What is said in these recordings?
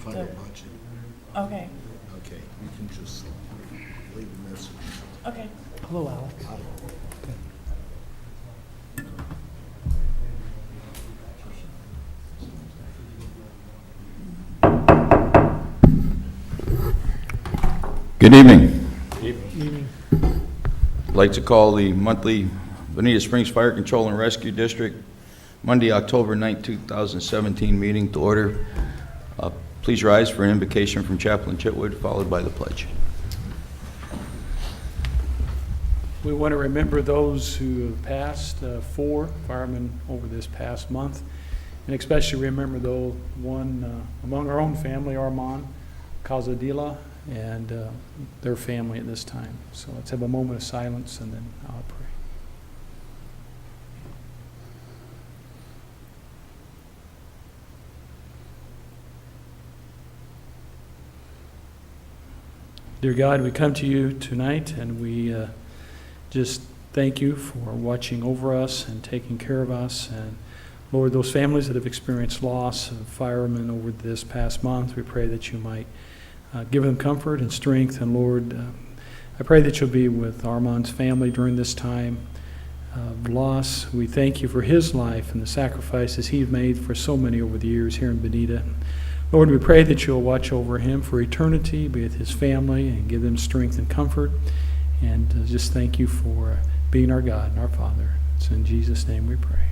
fire budget. Okay, Okay, you can just leave a message. okay. Hello, Alex. Good evening. Evening. I'd like to call the monthly Bonita Springs Fire Control and Rescue District Monday, October 9, 2017 meeting to order. Please rise for an invocation from Chaplain Chitwood, followed by the pledge. We want to remember those who have passed, 4 firemen over this past month, and especially remember the one among our own family, Armand Cazadilla, and their family at this time. So let's have a moment of silence and then I'll pray. Dear God, we come to you tonight and we just thank you for watching over us and taking care of us. And Lord, those families that have experienced loss of firemen over this past month, we pray that you might give them comfort and strength. And Lord, I pray that you'll be with Armand's family during this time of loss. We thank you for his life and the sacrifices he's made for so many over the years here in Bonita. Lord, we pray that you'll watch over him for eternity, be with his family, and give them strength and comfort. And just thank you for being our God and our Father. It's in Jesus' name we pray.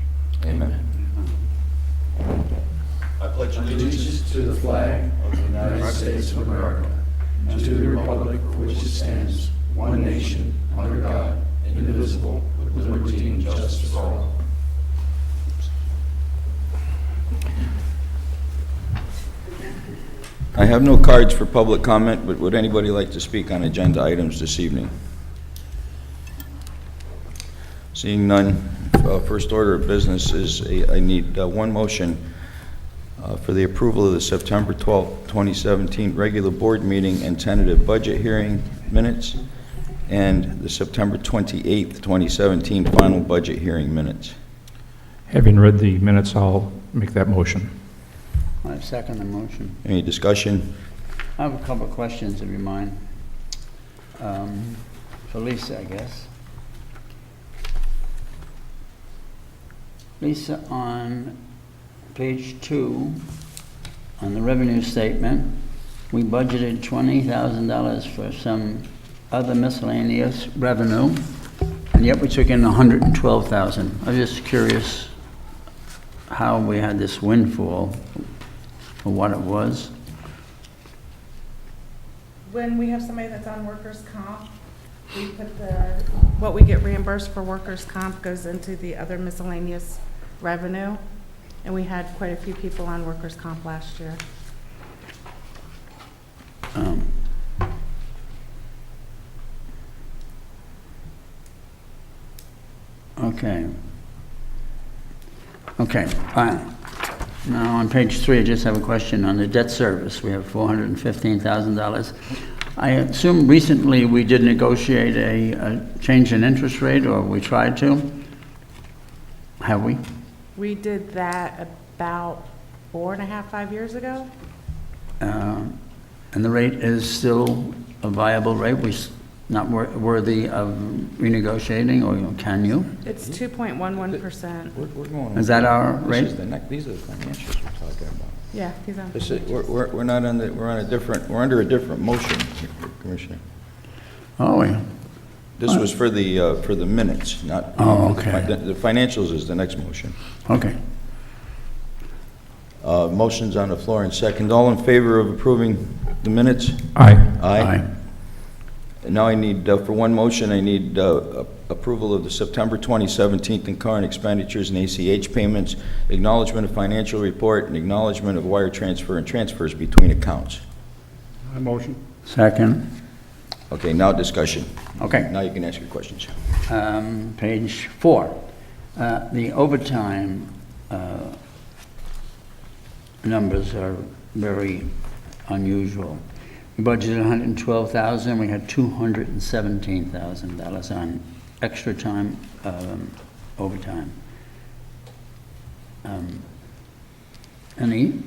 Amen. I pledge allegiance to the flag of the United States of America and to the republic for which it stands, one nation, under God, indivisible, with liberty and justice for all. I have no cards for public comment, but would anybody like to speak on agenda items this evening? Seeing none, first order of business is I need one motion for the approval of the September 12, 2017 regular board meeting and tentative budget hearing minutes and the September 28, 2017 final budget hearing minutes. Having read the minutes, I'll make that motion. I second the motion. Any discussion? I have a couple of questions, if you mind. For Lisa, I guess. Lisa, on page 2, on the revenue statement, we budgeted $20,000 for some other miscellaneous revenue, and yet we took in $112,000. I was just curious how we had this windfall, or what it was. When we have somebody that's on workers' comp, we put what we get reimbursed for workers' comp goes into the other miscellaneous revenue. And we had quite a few people on workers' comp last year. Okay, fine. Now, on page 3, I just have a question on the debt service. We have $415,000. I assume recently we did negotiate a change in interest rate, or we tried to? Have we? We did that about 4.5, 5 years ago. And the rate is still a viable rate? Not worthy of renegotiating, or can you? It's 2.11%. We're going. Is that our rate? These are the financials we're talking about. Yeah, these are. This is, we're not on the, we're under a different motion, Commissioner. Oh, yeah. This was for the minutes, not. Oh, okay. The financials is the next motion. Okay. Motion's on the floor and second. All in favor of approving the minutes? Aye. Aye. And now I need, for one motion, I need approval of the September 2017 concurrent expenditures and ACH payments, acknowledgement of financial report, and acknowledgement of wire transfer and transfers between accounts. Motion. Second. Okay, now discussion. Okay. Now you can ask your questions. Page 4. The overtime numbers are very unusual. We budgeted $112,000. We had $217,000 on extra time, overtime. Any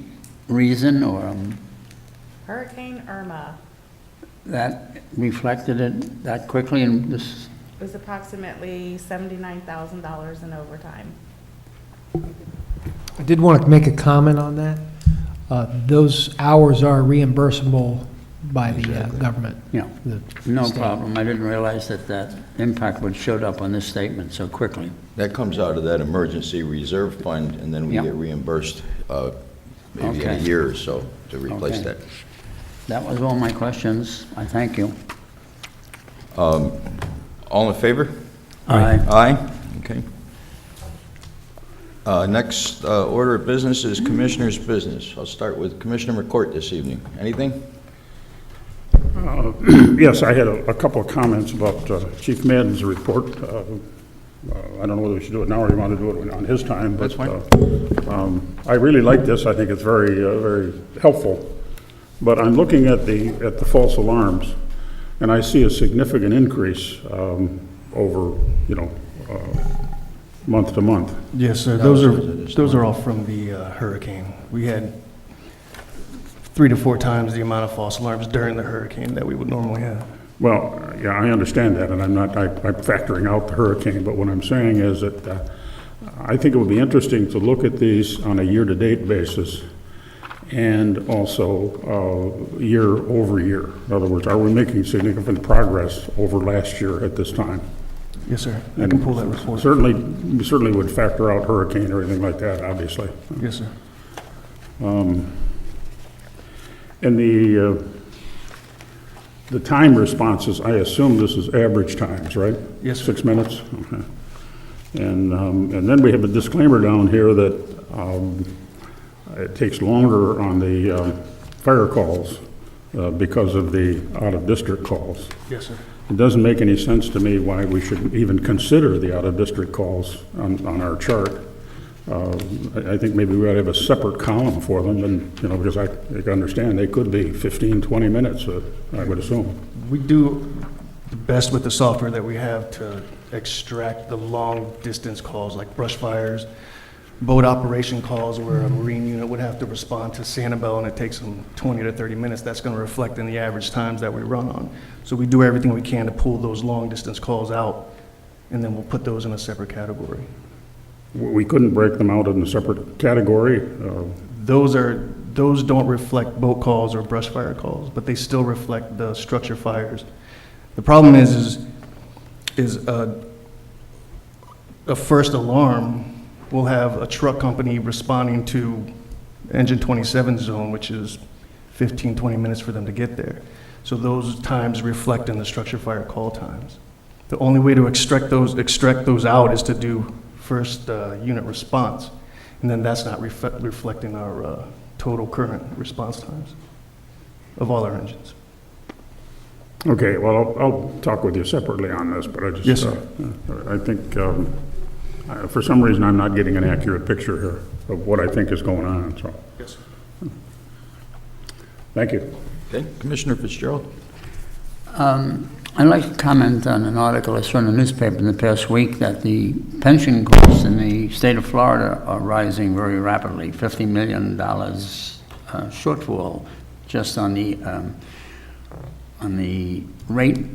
reason or Hurricane Irma That reflected it that quickly in this, was approximately $79,000 in overtime. I did want to make a comment on that. Those hours are reimbursable by the government. yeah, the no state. problem. I didn't realize that that impact would showed up on this statement so quickly. That comes out of that emergency reserve fund, and then we Yeah. get reimbursed maybe in a Okay. year or so to replace Okay. that. That was all my questions. I thank you. All in favor? Aye. Aye? Okay. Next order of business is Commissioner's business. I'll start with Commissioner McCourt this evening. Anything? Yes, I had a couple of comments about Chief Madden's report. I don't know whether we should do it now or you want to do it on his time. That's but I really like this. I think it's very, very helpful. But I'm looking at the false alarms, and I see a significant increase over, month to month. Yes, sir. Those are all from the hurricane. We had 3 to 4 times the amount of false alarms during the hurricane that we would normally have. Well, yeah, I understand that, and I'm factoring out the hurricane, but what I'm saying is that I think it would be interesting to look at these on a year-to-date basis and also year over year. In other words, are we making significant progress over last year at this time? Yes, sir. I can pull that report. We certainly would factor out hurricane or anything like that, obviously. Yes, sir. And the time responses, I assume this is average times, right? Yes, sir. 6 minutes? Okay. And then we have a disclaimer down here that it takes longer on the fire calls because of the out-of-district calls. Yes, sir. It doesn't make any sense to me why we should even consider the out-of-district calls on our chart. I think maybe we ought to have a separate column for them, and, because I understand they could be 15, 20 minutes, I would assume. We do the best with the software that we have to extract the long-distance calls, like brush fires, boat operation calls where a marine unit would have to respond to Sanibel, and it takes them 20 to 30 minutes. That's going to reflect in the average times that we run on. So we do everything we can to pull those long-distance calls out, and then we'll put those in a separate category. We couldn't break them out in a separate category. Those don't reflect boat calls or brush fire calls, but they still reflect the structure fires. The problem is a first alarm will have a truck company responding to engine 27 zone, which is 15, 20 minutes for them to get there. So those times reflect in the structure fire call times. The only way to extract those out is to do first unit response, and then that's not reflecting our total current response times of all our engines. Okay, well, I'll talk with you separately on this, but I just... Yes, sir. I think, for some reason, I'm not getting an accurate picture here of what I think is going on, so... Yes, sir. Thank you. Okay, Commissioner Fitzgerald? I'd like to comment on an article I saw in the newspaper in the past week that the pension costs in the state of Florida are rising very rapidly, $50 million shortfall just on the rate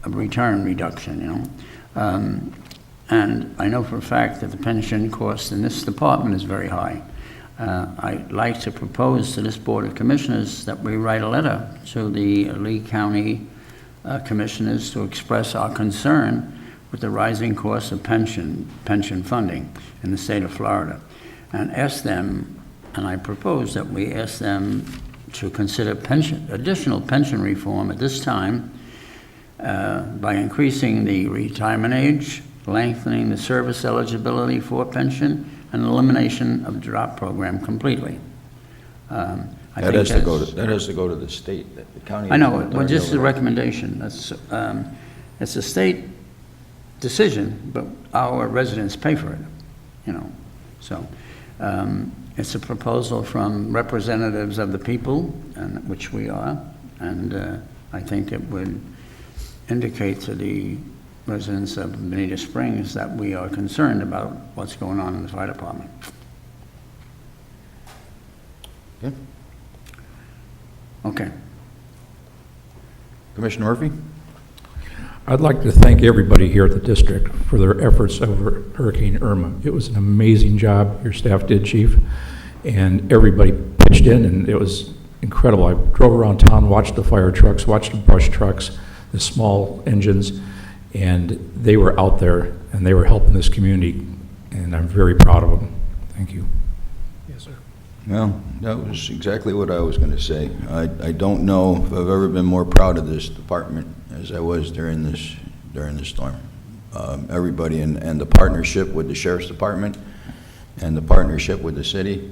of return reduction, And I know for a fact that the pension cost in this department is very high. I'd like to propose to this Board of Commissioners that we write a letter to the Lee County commissioners to express our concern with the rising cost of pension funding in the state of Florida, and ask them, and I propose that we ask them to consider additional pension reform at this time by increasing the retirement age, lengthening the service eligibility for pension, and elimination of the drop program completely. That has to go to the state, the county. I know, but just a recommendation. It's a state decision, but our residents pay for it, So it's a proposal from representatives of the people, and which we are, and I think it would indicate to the residents of Bonita Springs that we are concerned about what's going on in the fire department. Okay. Okay. Commissioner Murphy? I'd like to thank everybody here at the district for their efforts over Hurricane Irma. It was an amazing job your staff did, Chief, and everybody pitched in, and it was incredible. I drove around town, watched the fire trucks, watched the brush trucks, the small engines, and they were out there, and they were helping this community, and I'm very proud of them. Thank you. Yes, sir. Well, that was exactly what I was going to say. I don't know if I've ever been more proud of this department as I was during this storm. Everybody and the partnership with the Sheriff's Department and the partnership with the city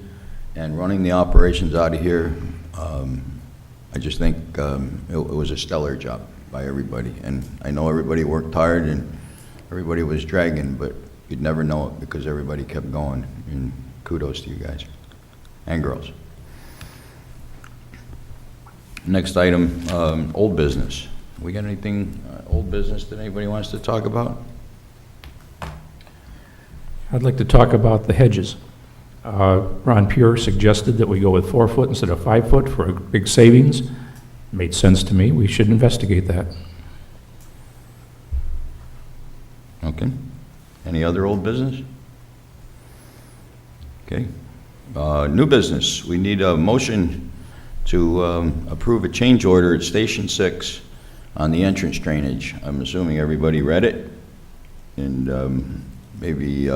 and running the operations out of here, I just think it was a stellar job by everybody. And I know everybody worked hard and everybody was dragging, but you'd never know it because everybody kept going. And kudos to you guys and girls. Next item, old business. We got anything old business that anybody wants to talk about? I'd like to talk about the hedges. Ron Pure suggested that we go with 4 foot instead of 5 foot for a big savings. Made sense to me. We should investigate that. Okay. Any other old business? Okay. New business. We need a motion to approve a change order at Station 6 on the entrance drainage. I'm assuming everybody read it, and maybe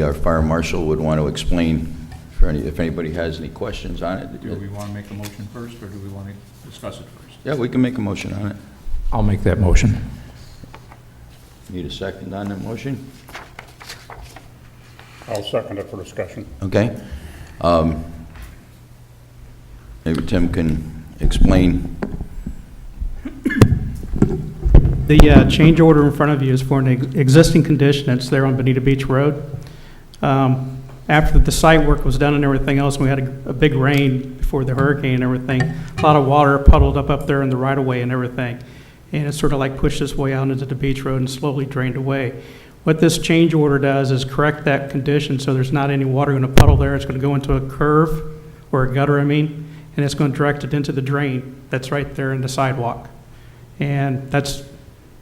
our fire marshal would want to explain if anybody has any questions on it. Do we want to make a motion first, or do we want to discuss it first? Yeah, we can make a motion on it. I'll make that motion. Need a second on that motion? I'll second it for discussion. Okay. Maybe Tim can explain. The change order in front of you is for an existing condition that's there on Bonita Beach Road. After the site work was done and everything else, we had a big rain before the hurricane and everything. A lot of water puddled up there in the right-of-way and everything. And it sort of like pushed its way out into the beach road and slowly drained away. What this change order does is correct that condition so there's not any water going to puddle there. It's going to go into a curve, or a gutter, and it's going to direct it into the drain that's right there in the sidewalk. And that's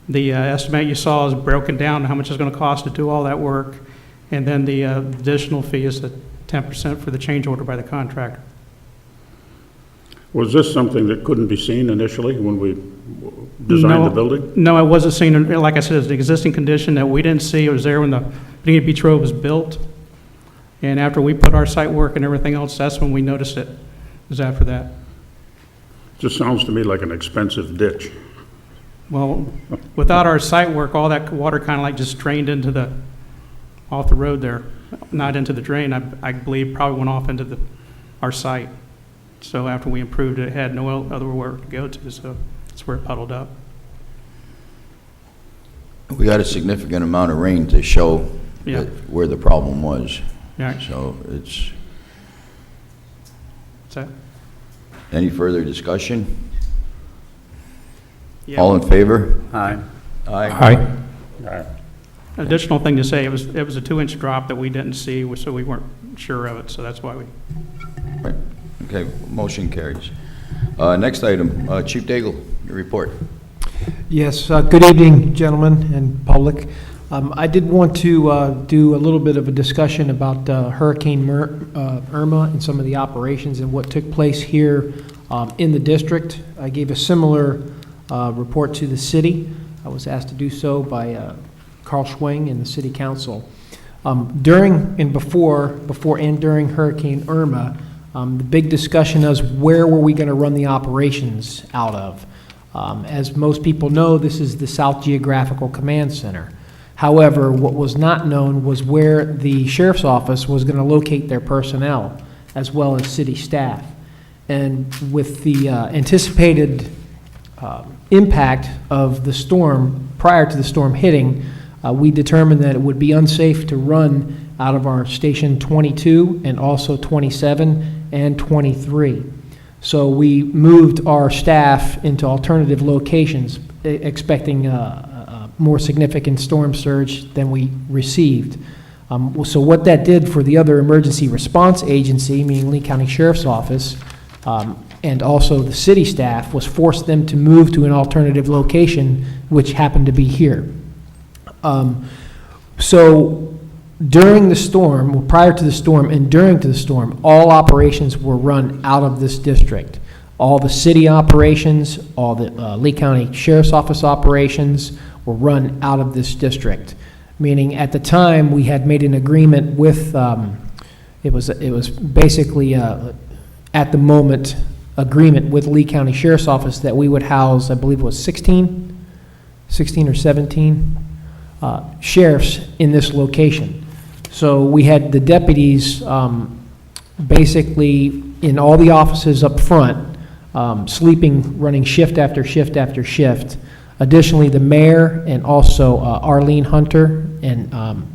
the estimate you saw is broken down, how much it's going to cost to do all that work. And then the additional fee is the 10% for the change order by the contractor. Was this something that couldn't be seen initially when we designed the building? No, it wasn't seen. Like I said, it's an existing condition that we didn't see. It was there when the Bonita Beach Road was built. And after we put our site work and everything else, that's when we noticed it. It was after that. Just sounds to me like an expensive ditch. Well, without our site work, all that water kind of like just drained into off the road there, not into the drain. I believe probably went off into our site. So after we improved it, it had no other work to go to, so that's where it puddled up. We got a significant amount of rain to show Yeah. where the problem was. Yeah. So it's, So, any further discussion? yeah. All in favor? Aye. Aye. Aye. Additional thing to say, it was a 2-inch drop that we didn't see, so we weren't sure of it, so that's why we. Right. Okay, motion carries. Next item, Chief Daigle, your report. Yes, good evening, gentlemen and public. I did want to do a little bit of a discussion about Hurricane Irma and some of the operations and what took place here in the district. I gave a similar report to the city. I was asked to do so by Carl Schwing and the city council. During and before and during Hurricane Irma, the big discussion is where were we going to run the operations out of? As most people know, this is the South Geographical Command Center. However, what was not known was where the sheriff's office was going to locate their personnel, as well as city staff. And with the anticipated impact of the storm prior to the storm hitting, we determined that it would be unsafe to run out of our Station 22 and also 27 and 23. So we moved our staff into alternative locations, expecting a more significant storm surge than we received. So what that did for the other emergency response agency, meaning Lee County Sheriff's Office, and also the city staff, was forced them to move to an alternative location, which happened to be here. So during the storm, well, prior to the storm and during to the storm, all operations were run out of this district. All the city operations, all the Lee County Sheriff's Office operations were run out of this district. Meaning at the time, we had made an agreement with, it was basically, at the moment, agreement with Lee County Sheriff's Office that we would house, I believe it was 16 or 17 sheriffs in this location. So we had the deputies basically in all the offices up front, sleeping, running shift after shift after shift. Additionally, the mayor and also Arlene Hunter and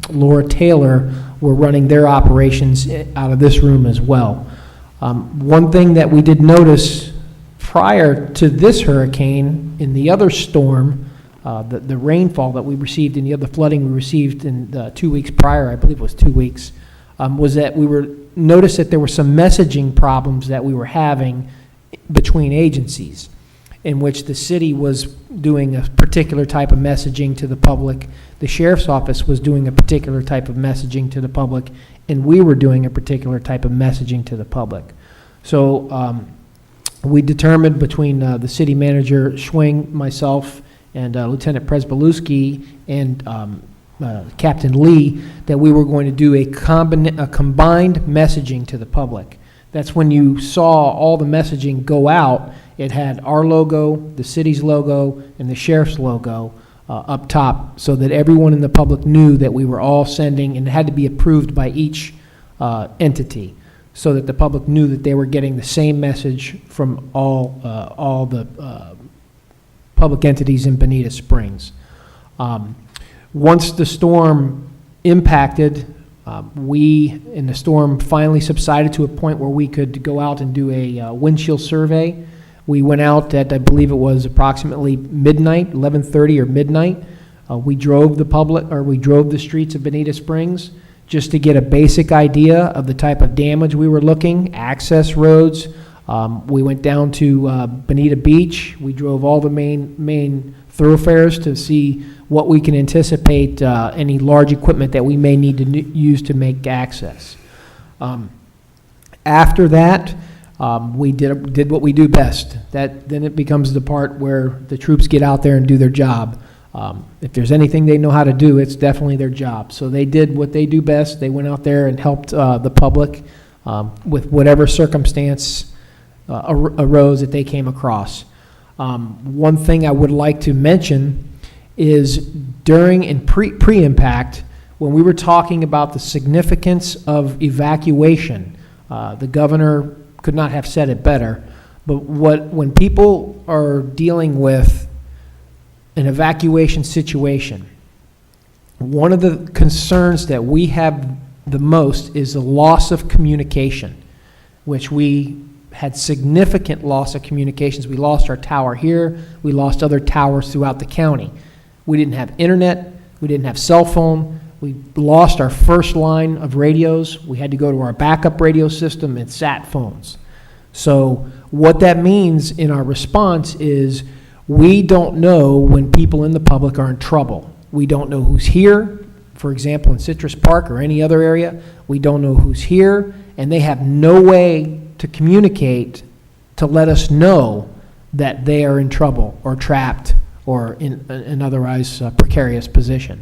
Laura Taylor were running their operations out of this room as well. One thing that we did notice prior to this hurricane, in the other storm, the rainfall that we received and the other flooding we received in the 2 weeks prior, I believe it was 2 weeks, was that we noticed that there were some messaging problems that we were having between agencies, in which the city was doing a particular type of messaging to the public, the sheriff's office was doing a particular type of messaging to the public, and we were doing a particular type of messaging to the public. So we determined between the city manager, Schwing, myself, and Lieutenant Presbalewski, and Captain Lee, that we were going to do a combined messaging to the public. That's when you saw all the messaging go out. It had our logo, the city's logo, and the sheriff's logo up top, so that everyone in the public knew that we were all sending, and it had to be approved by each entity, so that the public knew that they were getting the same message from all the public entities in Bonita Springs. Once the storm impacted, and the storm finally subsided to a point where we could go out and do a windshield survey. We went out at, I believe it was approximately midnight, 11:30 or midnight. We drove the streets of Bonita Springs just to get a basic idea of the type of damage we were looking, access roads. We went down to Bonita Beach. We drove all the main thoroughfares to see what we can anticipate, any large equipment that we may need to use to make access. After that, we did what we do best. Then it becomes the part where the troops get out there and do their job. If there's anything they know how to do, it's definitely their job. So they did what they do best. They went out there and helped the public with whatever circumstance arose that they came across. One thing I would like to mention is during and pre-impact, when we were talking about the significance of evacuation, the governor could not have said it better, but when people are dealing with an evacuation situation, one of the concerns that we have the most is the loss of communication, which we had significant loss of communications. We lost our tower here. We lost other towers throughout the county. We didn't have internet. We didn't have cell phone. We lost our first line of radios. We had to go to our backup radio system and sat phones. So what that means in our response is we don't know when people in the public are in trouble. We don't know who's here. For example, in Citrus Park or any other area, we don't know who's here, and they have no way to communicate to let us know that they are in trouble or trapped or in an otherwise precarious position.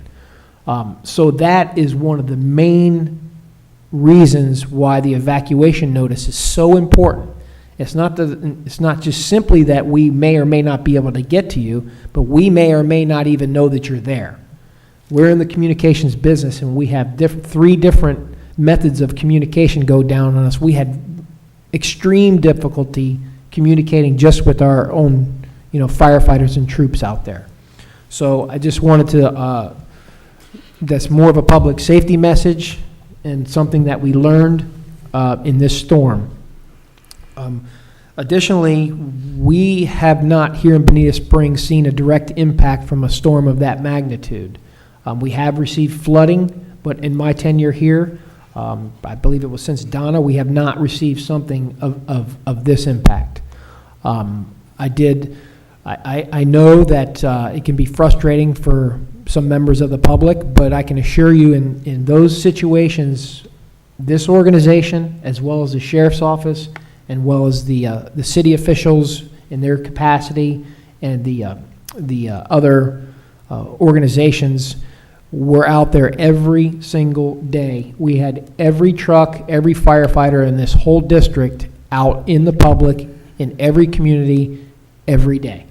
So that is one of the main reasons why the evacuation notice is so important. It's not just simply that we may or may not be able to get to you, but we may or may not even know that you're there. We're in the communications business, and we have three different methods of communication go down on us. We had extreme difficulty communicating just with our own, firefighters and troops out there. So I just wanted to, that's more of a public safety message and something that we learned in this storm. Additionally, we have not here in Bonita Springs seen a direct impact from a storm of that magnitude. We have received flooding, but in my tenure here, I believe it was since Donna, we have not received something of this impact. I know that it can be frustrating for some members of the public, but I can assure you in those situations, this organization, as well as the sheriff's office, and well as the city officials in their capacity, and the other organizations, were out there every single day. We had every truck, every firefighter in this whole district out in the public, in every community, every day.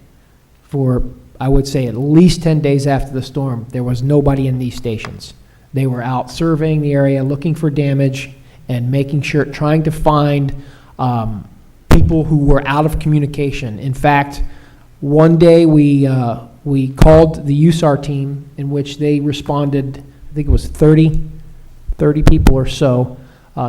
For, I would say, at least 10 days after the storm, there was nobody in these stations. They were out surveying the area, looking for damage, and making sure, trying to find people who were out of communication. In fact, one day we called the USAR team, in which they responded, I think it was 30 people or so,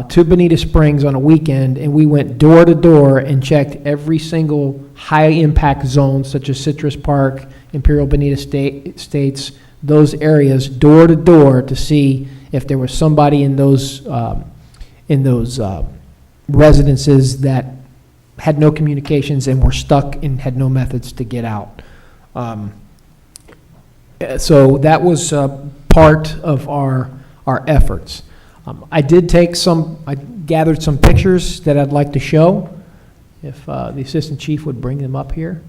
to Bonita Springs on a weekend, and we went door to door and checked every single high-impact zone, such as Citrus Park, Imperial Bonita States, those areas, door to door, to see if there was somebody in those residences that had no communications and were stuck and had no methods to get out. So that was part of our efforts. I gathered some pictures that I'd like to show, if the Assistant Chief would bring them up here.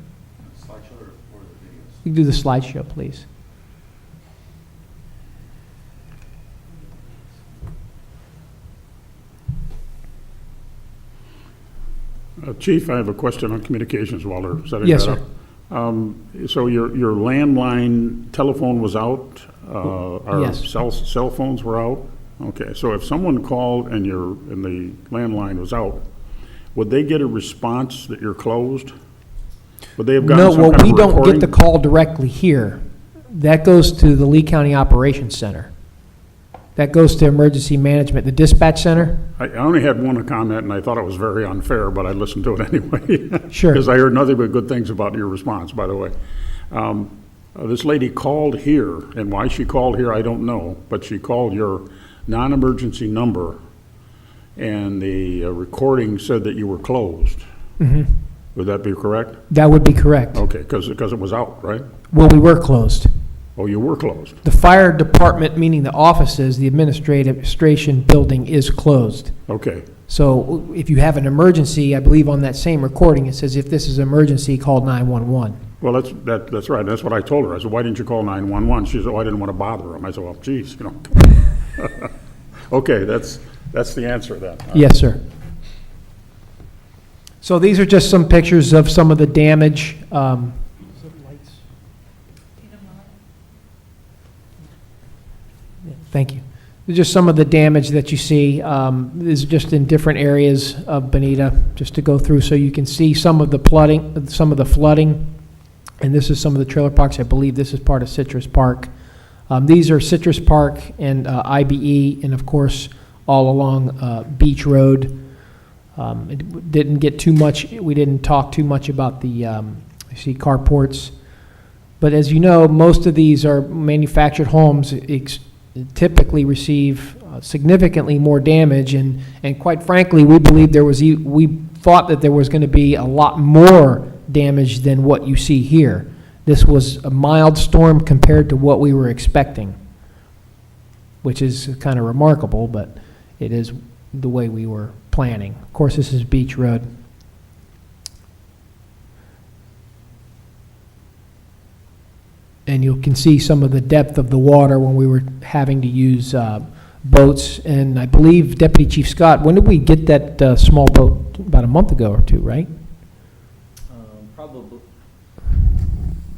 You can do the slideshow, please. Chief, I have a question on communications while they're setting Yes, that sir. up. So your landline telephone was out? Our Yes. cell phones were out? Okay, so if someone called and the landline was out, would they get a response that you're closed? Would they have gotten No, some well, kind of we a don't get recording? the call directly here. That goes to the Lee County Operations Center. That goes to Emergency Management, the dispatch center. I only had one comment, and I thought it was very unfair, but I listened to it anyway. Sure. Because I heard nothing but good things about your response, by the way. This lady called here, and why she called here, I don't know, but she called your non-emergency number, and the recording said that you were closed. Mhm. Would that be correct? That would be correct. Okay, because it was out, right? Well, we were closed. Oh, you were closed. The fire department, meaning the offices, the administration building, is closed. Okay, So if you have an emergency, I believe on that same recording, it says, if this is emergency, call 911. well, that's right, that's what I told her. I said, why didn't you call 911? She said, oh, I didn't want to bother them. I said, well, geez, you know. Okay, that's the answer then. Yes, sir. So these are just some pictures of some of the damage. Thank you. These are just some of the damage that you see. This is just in different areas of Bonita, just to go through so you can see some of the flooding. And this is some of the trailer parks. I believe this is part of Citrus Park. These are Citrus Park and IBE, and of course, all along Beach Road. It didn't get too much, we didn't talk too much about the, I see carports. But as you know, most of these are manufactured homes, typically receive significantly more damage, and quite frankly, we believe we thought that there was going to be a lot more damage than what you see here. This was a mild storm compared to what we were expecting, which is kind of remarkable, but it is the way we were planning. Of course, this is Beach Road. And you can see some of the depth of the water when we were having to use boats. And I believe Deputy Chief Scott, when did we get that small boat? About a month ago or two, right? Probably.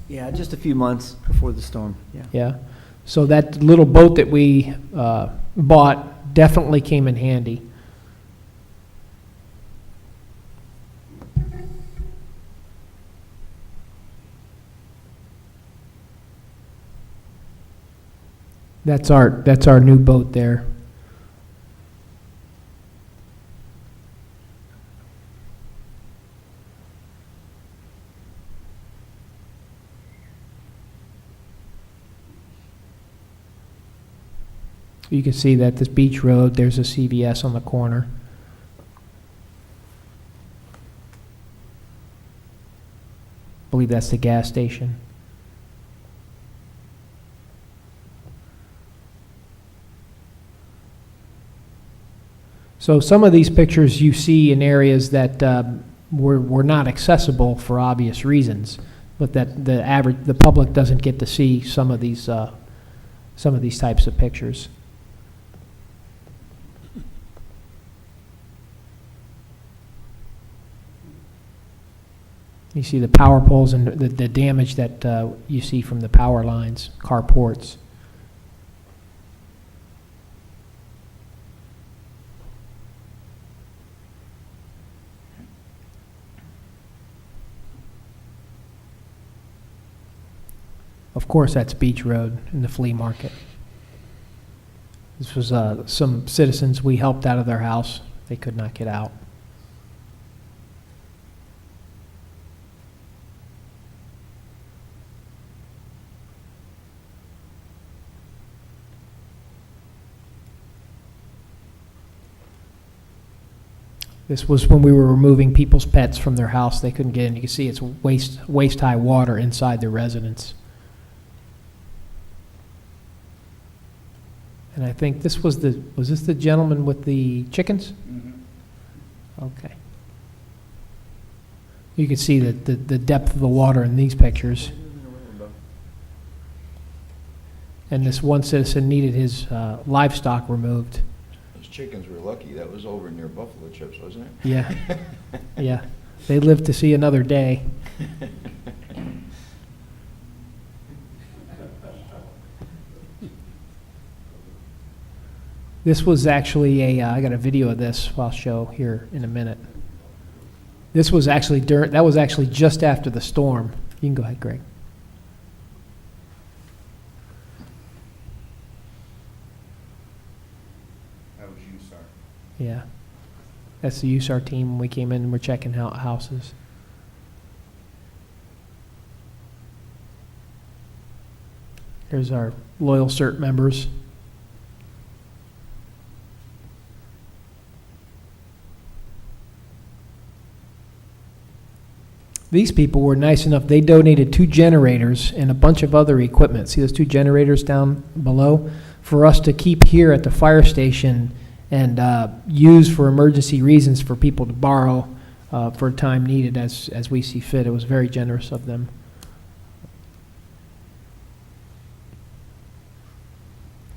Yeah, just a few months before the storm, yeah. Yeah. So that little boat that we bought definitely came in handy. That's our new boat there. You can see that this Beach Road, there's a CVS on the corner. I believe that's the gas station. So some of these pictures you see in areas that were not accessible for obvious reasons, but that the public doesn't get to see some of these types of pictures. You see the power poles and the damage that you see from the power lines, carports. Of course, that's Beach Road in the flea market. This was some citizens we helped out of their house. They could not get out. This was when we were removing people's pets from their house. They couldn't get in. You can see it's waist-high water inside their residence. And I think this was this the gentleman with the chickens? Mm-hmm. Okay. You can see the depth of the water in these pictures. And this one citizen needed his livestock removed. Those chickens were lucky. That was over near Buffalo Chips, wasn't it? Yeah. Yeah. They lived to see another day. This was actually I got a video of this I'll show here in a minute. This was actually that was actually just after the storm. You can go ahead, Greg. That was USAR. Yeah. That's the USAR team when we came in and we're checking out houses. Here's our loyal CERT members. These people were nice enough, they donated 2 generators and a bunch of other equipment. See those 2 generators down below? For us to keep here at the fire station and use for emergency reasons for people to borrow for time needed as we see fit. It was very generous of them.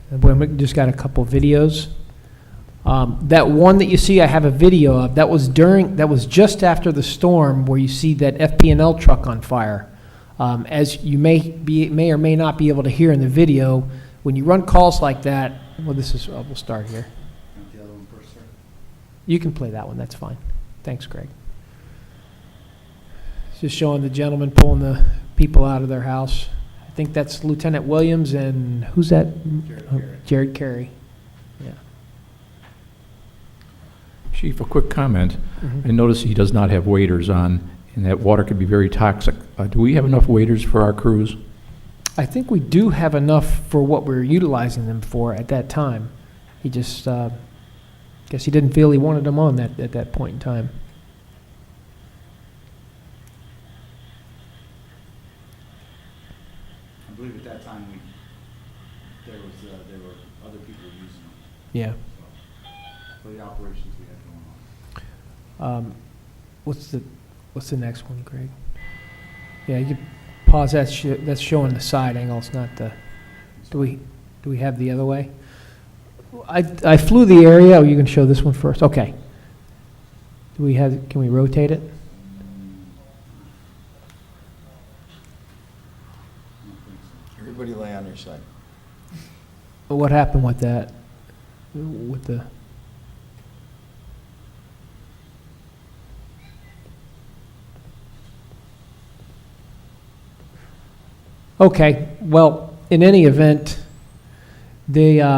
And we just got a couple videos. That one that you see, I have a video of. That was just after the storm, where you see that FP&L truck on fire. As you may or may not be able to hear in the video, when you run calls like that. Well, we'll start here. The other one first, sir? You can play that one. That's fine. Thanks, Greg. It's just showing the gentleman pulling the people out of their house. I think that's Lieutenant Williams and who's that? Jared Carey. Yeah. Chief, a quick comment. Mm-hmm. I notice he does not have waders on, and that water could be very toxic. Do we have enough waders for our crews? I think we do have enough for what we were utilizing them for at that time. He just, guess he didn't feel he wanted them on at that point in time. I believe at that time there were other people using them. Yeah. For the operations we had going on. What's the next one, Greg? Yeah, you can pause that. That's showing the side angle. It's not the. Do we have the other way? I flew the area. Oh, you can show this one first. Okay. Can we rotate it? Everybody lay on their side. What happened with that? With the. Okay, well, in any event, that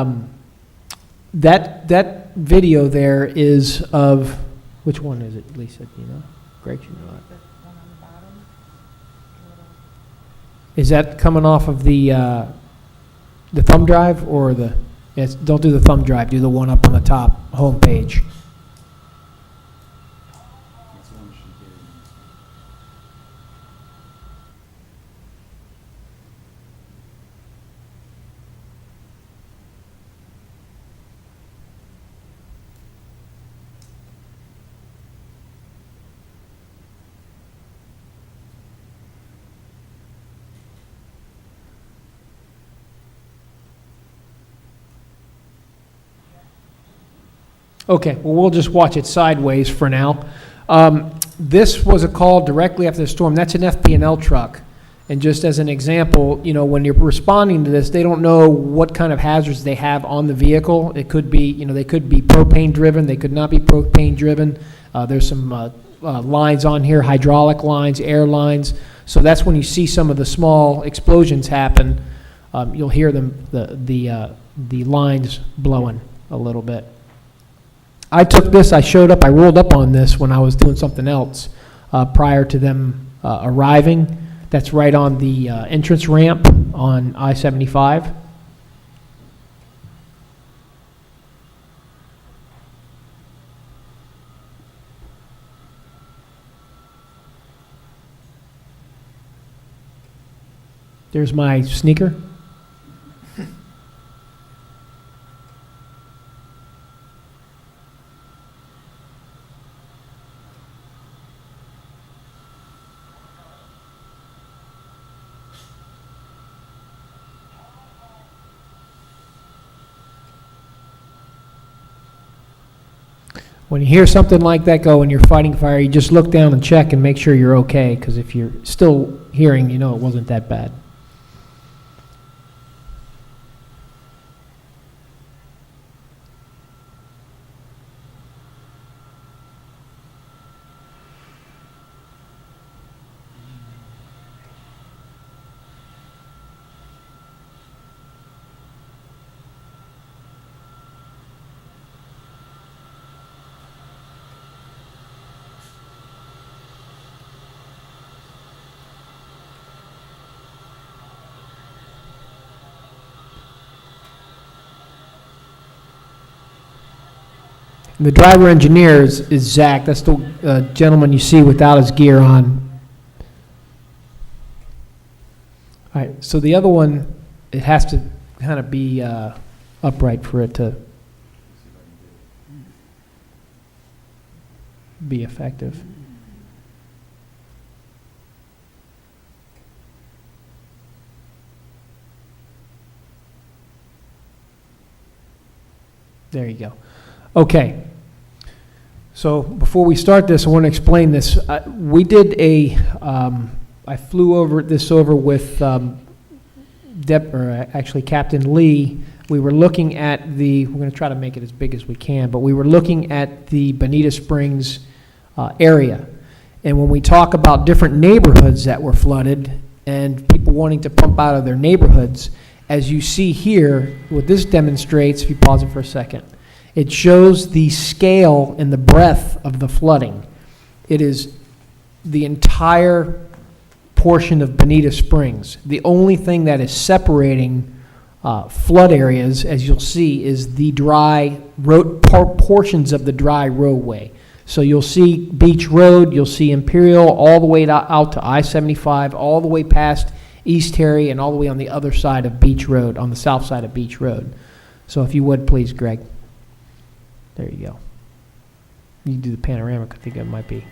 video there is of, which one is it, Lisa, do you know? Greg, you know it. The one on the bottom. Is that coming off of the thumb drive or the? Yes, don't do the thumb drive, do the one up on the top, homepage. That's the one she gave me. Okay, well, we'll just watch it sideways for now. This was a call directly after the storm. That's an FP&L truck. And just as an example, you know, when you're responding to this, they don't know what kind of hazards they have on the vehicle. It could be, you know, they could be propane driven, they could not be propane driven. There's some lines on here, hydraulic lines, air lines. So that's when you see some of the small explosions happen. You'll hear them, the lines blowing a little bit. I took this, I rolled up on this when I was doing something else prior to them arriving. That's right on the entrance ramp on I-75. There's my sneaker. When you hear something like that go and you're fighting fire, you just look down and check and make sure you're okay, because if you're still hearing, you know it wasn't that bad. The driver engineer is Zach. That's the gentleman you see without his gear on. All right, so the other one, it has to kind of be upright for it to be effective. There you go. Okay. So before we start this, I want to explain this. We did I flew over with Captain Lee. We were looking at we're going to try to make it as big as we can, but we were looking at the Bonita Springs area. And when we talk about different neighborhoods that were flooded and people wanting to pump out of their neighborhoods, as you see here, what this demonstrates, if you pause it for a second, it shows the scale and the breadth of the flooding. It is the entire portion of Bonita Springs. The only thing that is separating flood areas, as you'll see, is the dry portions of the dry roadway. So you'll see Beach Road, you'll see Imperial, all the way out to I-75, all the way past East Terry, and all the way on the other side of Beach Road, on the south side of Beach Road. So if you would, please, Greg. There you go. You can do the panoramic, I think it might be.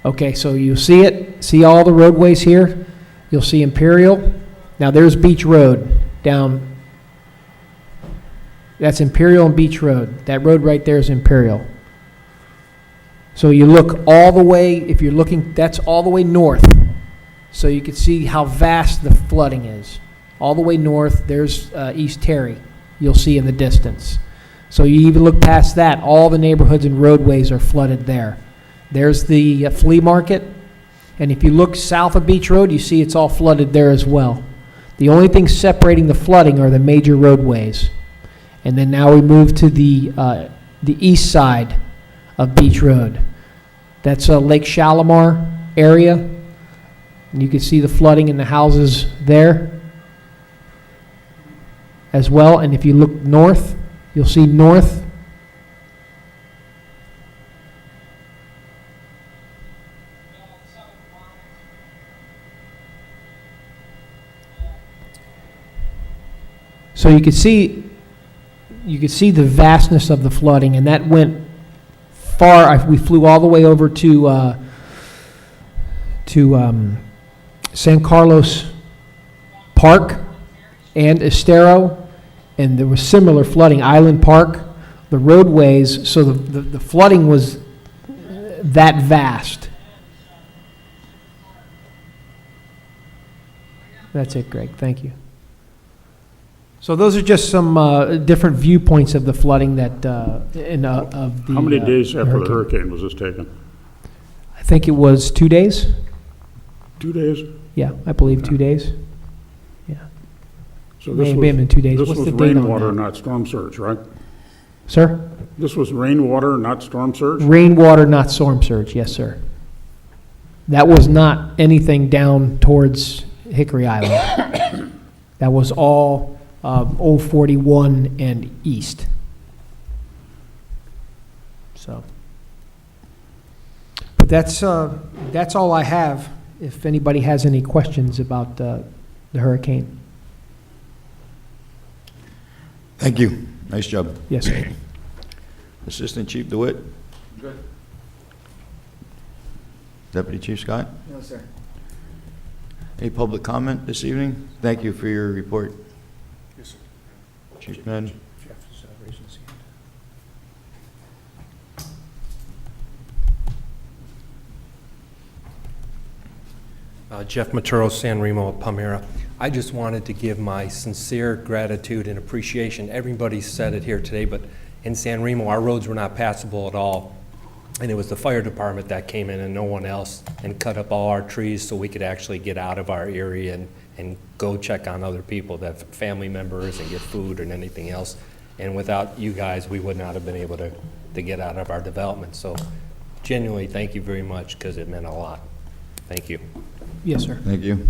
Okay, so you see it, see all the roadways here? You'll see Imperial. Now there's Beach Road down. That's Imperial and Beach Road. That road right there is Imperial. So you look all the way, if you're looking, that's all the way north. So you can see how vast the flooding is. All the way north, there's East Terry, you'll see in the distance. So you even look past that, all the neighborhoods and roadways are flooded there. There's the flea market, and if you look south of Beach Road, you see it's all flooded there as well. The only thing separating the flooding are the major roadways. And then now we move to the east side of Beach Road. That's Lake Shalimar area. And you can see the flooding in the houses there. as well. And if you look north, you'll see north. So you could see the vastness of the flooding, and that went far. We flew all the way over to San Carlos Park and Estero, and there was similar flooding. Island Park, the roadways. So the flooding was that vast. That's it, Greg. Thank you. So those are just some different viewpoints of the flooding that of the. How many days after the hurricane. hurricane was this taken? I think it was 2 days. 2 days? Yeah, I believe 2 days. Yeah. So May this have was, been 2 days. this What's was the date on rainwater, that? not storm surge, right? Sir? This was rainwater, not storm surge? Rainwater, not storm surge. Yes, sir. That was not anything down towards Hickory Island. That was all 041 and east. So, but that's all I have. If anybody has any questions about the hurricane. Thank you. Nice job. Yes, sir. Assistant Chief DeWitt? Good. Deputy Chief Scott? No, sir. Any public comment this evening? Thank you for your report. Yes, sir. Chief Madden? Jeff is raising his hand. Jeff Maturo, San Remo, Palmyra. I just wanted to give my sincere gratitude and appreciation. Everybody said it here today, but in San Remo, our roads were not passable at all. And it was the fire department that came in and no one else and cut up all our trees so we could actually get out of our area and go check on other people, that family members, and get food and anything else. And without you guys, we would not have been able to get out of our development. So genuinely, thank you very much, because it meant a lot. Thank you. Yes, sir. Thank you.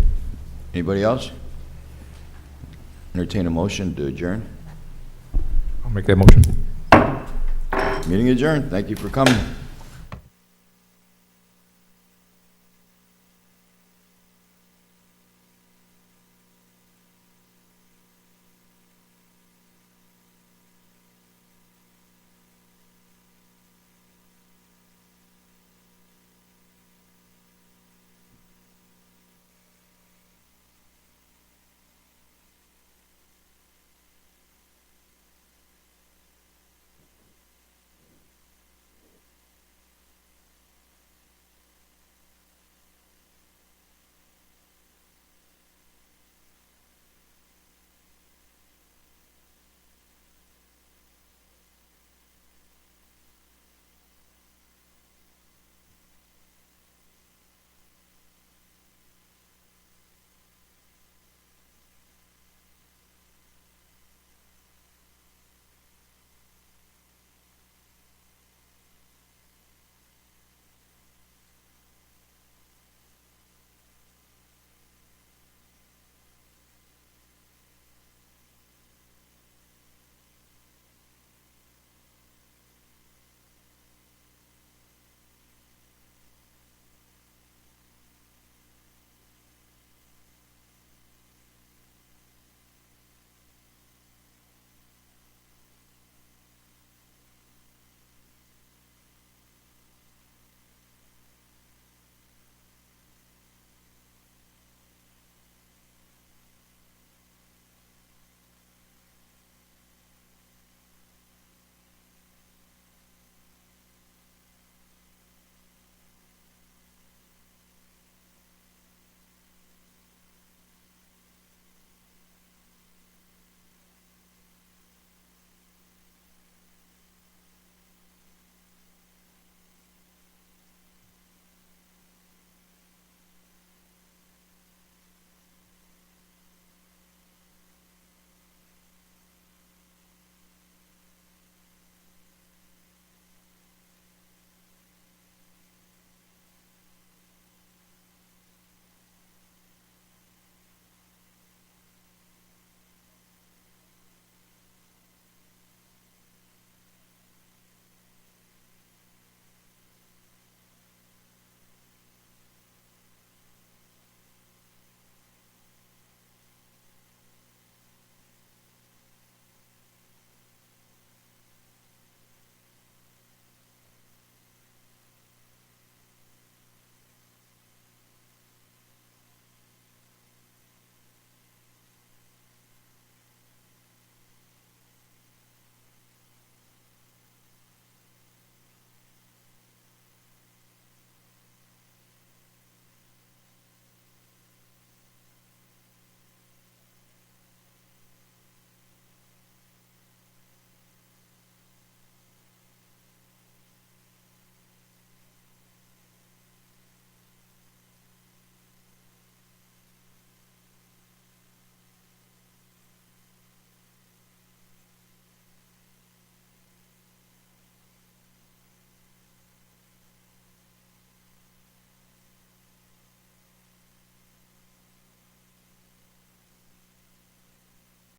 Anybody else? Entertain a motion to adjourn. I'll make that motion. Meeting adjourned. Thank you for coming.